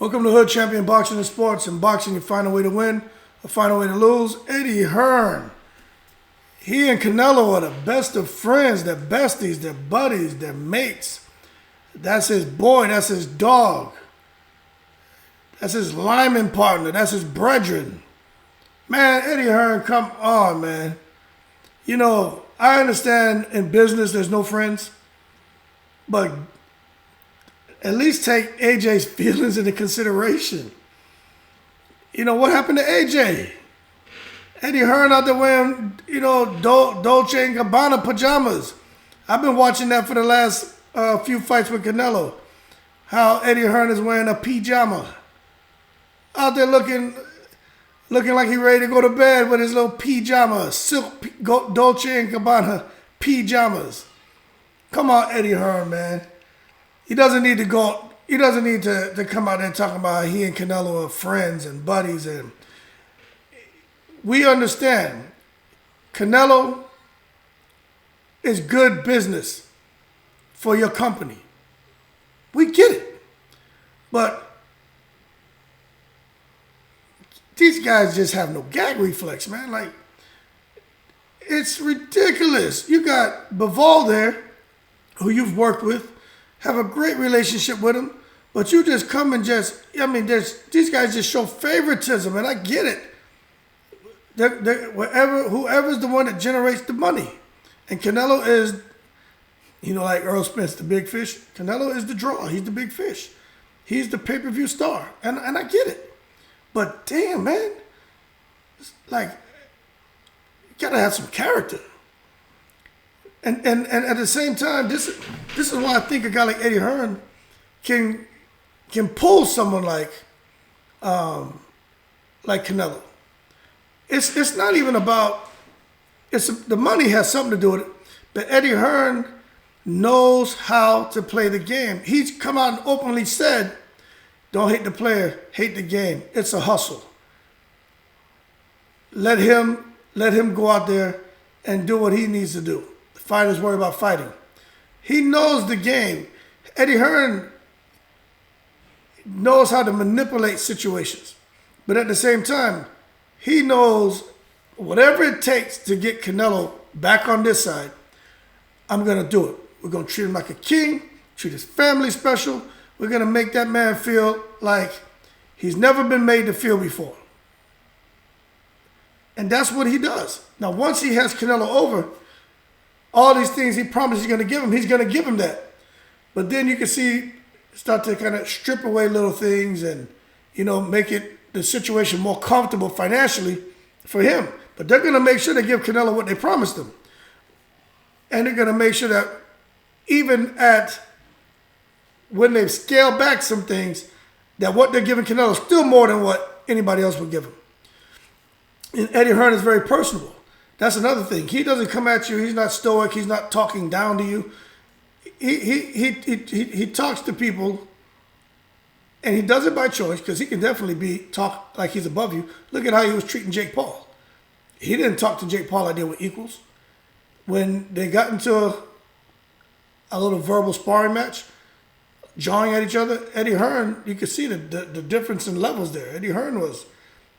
Welcome to Hood Champion Boxing and Sports. In boxing, you find a way to win, or find a way to lose. Eddie Hearn. He and Canelo are the best of friends. They're besties. They're buddies. They're mates. That's his boy. That's his dog. That's his lineman partner. That's his brethren. Man, Eddie Hearn, come on, man. You know, I understand in business there's no friends, but at least take AJ's feelings into consideration. You know, what happened to AJ? Eddie Hearn out there wearing, Dolce & Gabbana pajamas. I've been watching that for the last few fights with Canelo. How Eddie Hearn is wearing a pajama. Out there looking like he's ready to go to bed with his little pajama, silk Dolce & Gabbana pajamas. Come on, Eddie Hearn, man. He doesn't need to go. He doesn't need to come out there talking about how he and Canelo are friends and buddies. And we understand Canelo is good business for your company. We get it. But these guys just have no gag reflex, man. Like, it's ridiculous. You got Bivol there, who you've worked with, have a great relationship with him, but you just come and these guys just show favoritism, and I get it. Whoever's the one that generates the money. And Canelo is, like Earl Smith's the big fish. Canelo is the draw. He's the big fish. He's the pay-per-view star. And I get it. But damn, man. It's like, you gotta have some character. And at the same time, this is why I think a guy like Eddie Hearn can pull someone like Canelo. It's not even about the money has something to do with it, but Eddie Hearn knows how to play the game. He's come out and openly said, "Don't hate the player, hate the game. It's a hustle. Let him go out there and do what he needs to do. The fighters worry about fighting." He knows the game. Eddie Hearn knows how to manipulate situations, but at the same time, he knows whatever it takes to get Canelo back on this side, I'm going to do it. We're going to treat him like a king, treat his family special. We're going to make that man feel like he's never been made to feel before. And that's what he does. Now, once he has Canelo over, all these things he promised he's going to give him that. But then you can start to kind of strip away little things and, make the situation more comfortable financially for him. But they're going to make sure they give Canelo what they promised him. And they're going to make sure that even when they've scaled back some things, that what they're giving Canelo is still more than what anybody else would give him. And Eddie Hearn is very personable. That's another thing. He doesn't come at you. He's not stoic. He's not talking down to you. He talks to people, and he does it by choice because he can definitely talk like he's above you. Look at how he was treating Jake Paul. He didn't talk to Jake Paul like they were equals. When they got into a little verbal sparring match, jawing at each other, Eddie Hearn, you could see the difference in levels there. Eddie Hearn was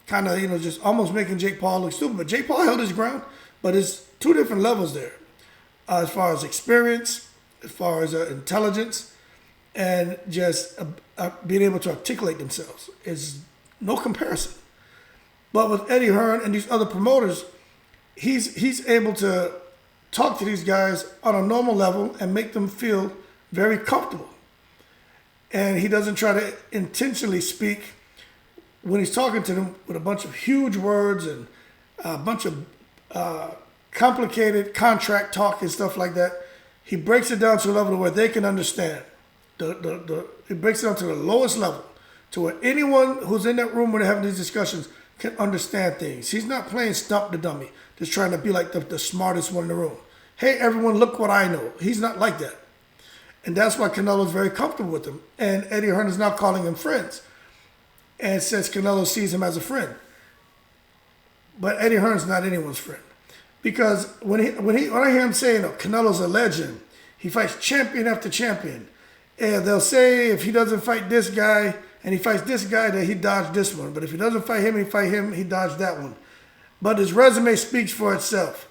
kind of, just almost making Jake Paul look stupid. But Jake Paul held his ground, but it's two different levels there. As far as experience, as far as intelligence, and just being able to articulate themselves is no comparison. But with Eddie Hearn and these other promoters, he's able to talk to these guys on a normal level and make them feel very comfortable. And he doesn't try to intentionally speak when he's talking to them with a bunch of huge words and a bunch of complicated contract talk and stuff like that. He breaks it down to a level where they can understand. He breaks it down to the lowest level, to where anyone who's in that room when they're having these discussions can understand things. He's not playing stump the dummy, just trying to be like the smartest one in the room. Hey, everyone, look what I know. He's not like that. And that's why Canelo's very comfortable with him. And Eddie Hearn is now calling him friends, and says Canelo sees him as a friend. But Eddie Hearn's not anyone's friend. Because when I hear him saying, Canelo's a legend, he fights champion after champion, and they'll say if he doesn't fight this guy and he fights this guy, then he dodged this one. But if he doesn't fight him, he dodged that one. But his resume speaks for itself.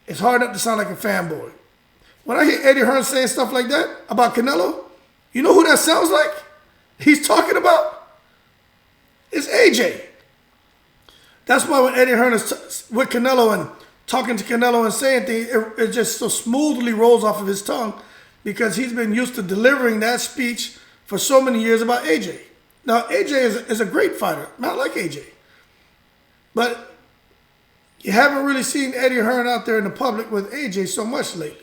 It's hard not to sound like a fanboy. When I hear Eddie Hearn saying stuff like that about Canelo, you know who that sounds like? He's talking about? It's AJ. That's why when Eddie Hearn is with Canelo and talking to Canelo and saying things, it just so smoothly rolls off of his tongue because he's been used to delivering that speech for so many years about AJ. Now, AJ is a great fighter. Not like AJ. But you haven't really seen Eddie Hearn out there in the public with AJ so much lately.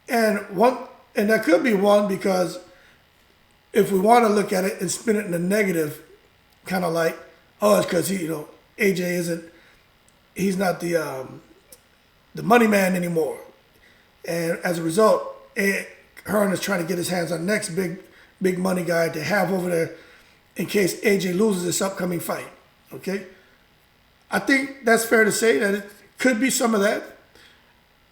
And that could be one because if we want to look at it and spin it in a negative, kind of like, oh, it's because AJ he's not the money man anymore. And as a result, Hearn is trying to get his hands on the next big money guy to have over there in case AJ loses this upcoming fight. Okay? I think that's fair to say that it could be some of that.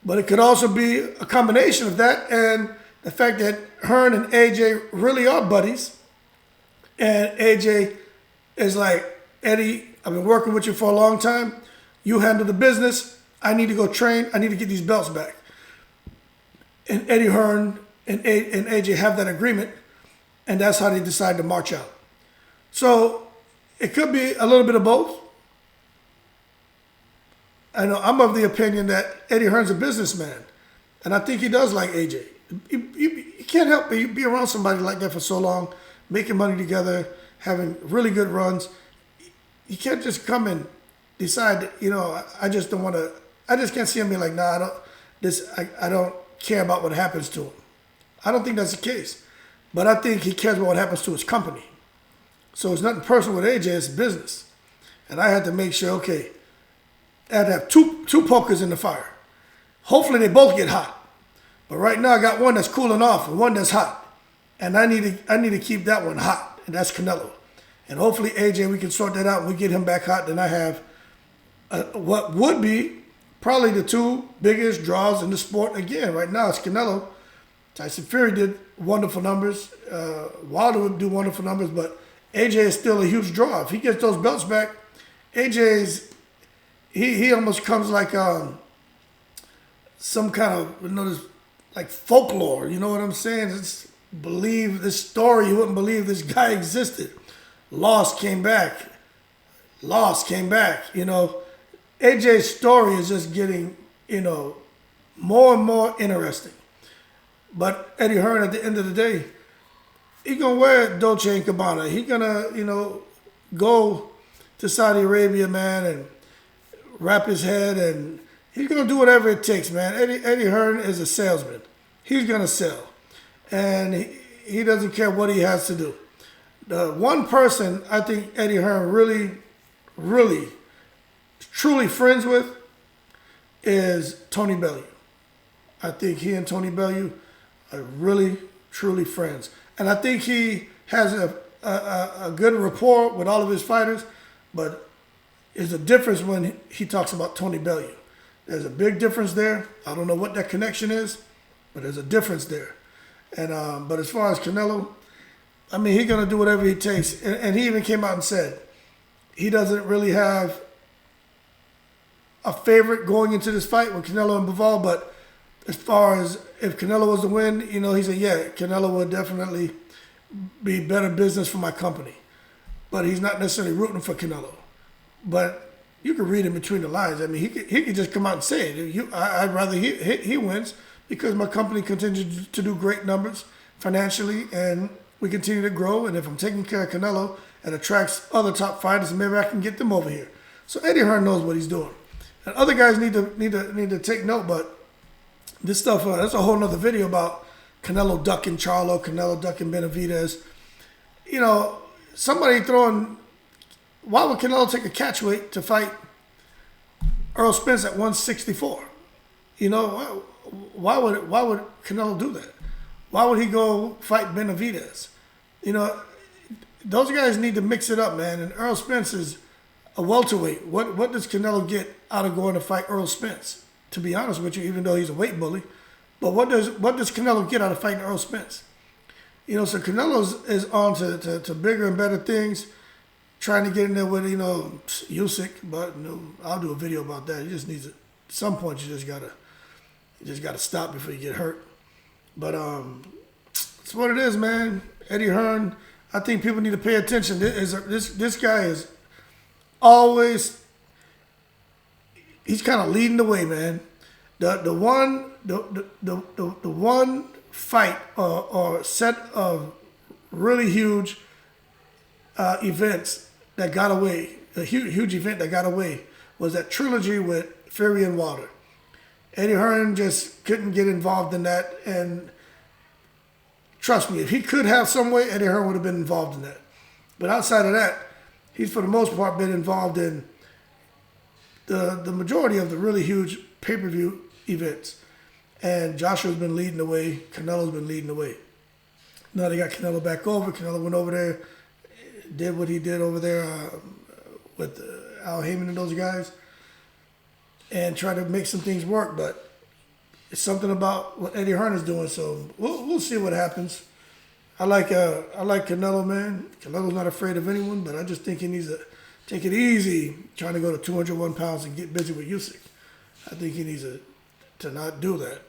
But it could also be a combination of that and the fact that Hearn and AJ really are buddies. And AJ is like, Eddie, I've been working with you for a long time. You handle the business. I need to go train. I need to get these belts back. And Eddie Hearn and AJ have that agreement. And that's how they decide to march out. So it could be a little bit of both. I know I'm of the opinion that Eddie Hearn's a businessman, and I think he does like AJ. You can't help but be around somebody like that for so long, making money together, having really good runs. You can't just come and decide that, I just don't want to. I just can't see him being like, nah, I don't care about what happens to him. I don't think that's the case, but I think he cares about what happens to his company. So it's nothing personal with AJ; it's business, and I had to make sure, okay. I had to have two pokers in the fire. Hopefully they both get hot. But right now I got one that's cooling off and one that's hot. And I need to keep that one hot. And that's Canelo. And hopefully AJ, we can sort that out and we get him back hot. Then I have what would be probably the two biggest draws in the sport. Again, right now it's Canelo. Tyson Fury did wonderful numbers. Wilder would do wonderful numbers. But AJ is still a huge draw. If he gets those belts back, AJ's... He almost comes like some kind of, like folklore. You know what I'm saying? Believe this story. You wouldn't believe this guy existed. Lost, came back. AJ's story is just getting, more and more interesting. But Eddie Hearn, at the end of the day, he's going to wear Dolce & Gabbana. He's going to, go to Saudi Arabia, man, and wrap his head, and he's going to do whatever it takes, man. Eddie Hearn is a salesman. He's going to sell. And he doesn't care what he has to do. The one person I think Eddie Hearn really, really, truly friends with is Tony Bellew. I think he and Tony Bellew are really, truly friends. And I think he has a good rapport with all of his fighters, but there's a difference when he talks about Tony Bellew. There's a big difference there. I don't know what that connection is, but there's a difference there. And but as far as Canelo, I mean, he's gonna do whatever he takes. And he even came out and said he doesn't really have a favorite going into this fight with Canelo and Bivol. But as far as if Canelo was to win, he said, yeah, Canelo would definitely be better business for my company. But he's not necessarily rooting for Canelo. But you can read in between the lines. I mean, he could just come out and say it. I'd rather he wins because my company continues to do great numbers financially, and we continue to grow. And if I'm taking care of Canelo and attracts other top fighters, maybe I can get them over here. So Eddie Hearn knows what he's doing, and other guys need to take note. But this stuff, that's a whole nother video about Canelo ducking Charlo, Canelo ducking Benavidez. Somebody throwing. Why would Canelo take a catchweight to fight Errol Spence at 164? Why would Canelo do that? Why would he go fight Benavidez? Those guys need to mix it up, man. And Errol Spence is a welterweight. What does Canelo get out of going to fight Errol Spence? To be honest with you, even though he's a weight bully, but what does Canelo get out of fighting Errol Spence? So Canelo's is on to bigger and better things, trying to get in there with, Usyk, but I'll do a video about that. He just needs at some point you just gotta stop before you get hurt. But it's what it is, man. Eddie Hearn, I think people need to pay attention. This guy is always, he's kind of leading the way, man. The one fight or set of really huge events that got away, a huge event that got away, was that trilogy with Fury and Wilder. Eddie Hearn just couldn't get involved in that, and trust me, if he could have some way, Eddie Hearn would have been involved in that. But outside of that, he's for the most part been involved in the majority of the really huge pay-per-view events. And Joshua's been leading the way. Canelo's been leading the way. Now they got Canelo back over. Canelo went over there, did what he did over there with Al Heyman and those guys, and tried to make some things work. But it's something about what Eddie Hearn is doing. So we'll see what happens. I like Canelo, man. Canelo's not afraid of anyone, but I just think he needs to take it easy, trying to go to 201 pounds and get busy with Usyk. I think he needs to not do that.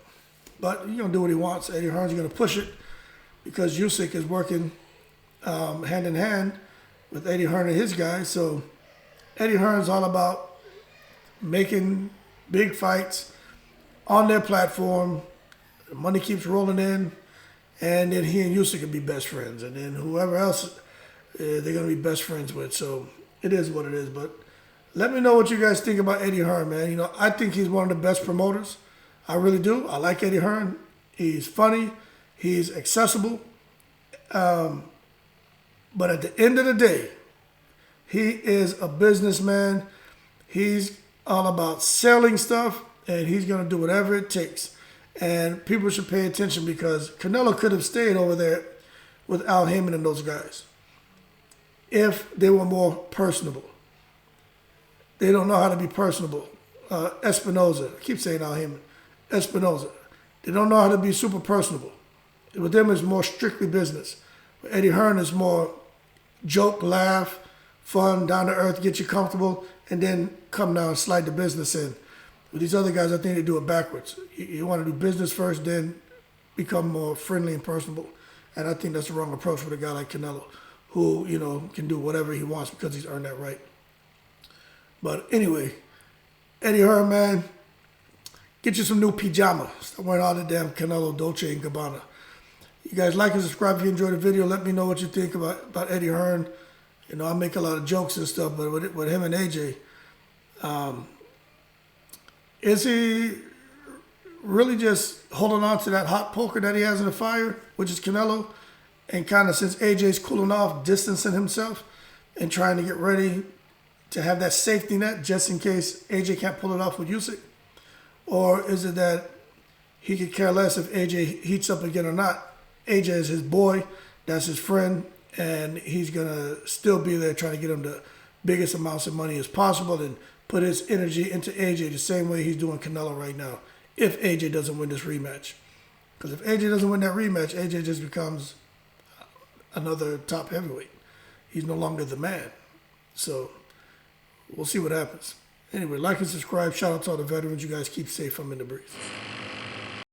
But he's going to do what he wants. Eddie Hearn's going to push it because Usyk is working hand in hand with Eddie Hearn and his guys. So Eddie Hearn's all about making big fights on their platform. The money keeps rolling in, and then he and Usyk can be best friends. And then whoever else they're going to be best friends with. So it is what it is. But let me know what you guys think about Eddie Hearn, man. I think he's one of the best promoters. I really do. I like Eddie Hearn. He's funny. He's accessible. But at the end of the day, he is a businessman. He's all about selling stuff, and he's going to do whatever it takes. And people should pay attention because Canelo could have stayed over there with Al Heyman and those guys if they were more personable. They don't know how to be personable. Espinoza, I keep saying Al Heyman. Espinoza. They don't know how to be super personable. With them, it's more strictly business. With Eddie Hearn is more joke, laugh, fun, down to earth, get you comfortable, and then come down and slide the business in. With these other guys, I think they do it backwards. You want to do business first, then become more friendly and personable. And I think that's the wrong approach with a guy like Canelo, who, can do whatever he wants because he's earned that right. But anyway, Eddie Hearn, man, get you some new pajamas. Stop wearing all the damn Canelo, Dolce & Gabbana. You guys like and subscribe if you enjoyed the video. Let me know what you think about Eddie Hearn. I make a lot of jokes and stuff, but with him and AJ, is he really just holding on to that hot poker that he has in the fire, which is Canelo, and kind of, since AJ's cooling off, distancing himself and trying to get ready to have that safety net just in case AJ can't pull it off with Usyk? Or is it that he could care less if AJ heats up again or not? AJ is his boy, that's his friend, and he's going to still be there trying to get him the biggest amounts of money as possible and put his energy into AJ the same way he's doing Canelo right now, if AJ doesn't win this rematch. Because if AJ doesn't win that rematch, AJ just becomes another top heavyweight. He's no longer the man. So we'll see what happens. Anyway, like and subscribe. Shout out to all the veterans. You guys keep safe. I'm in the breeze.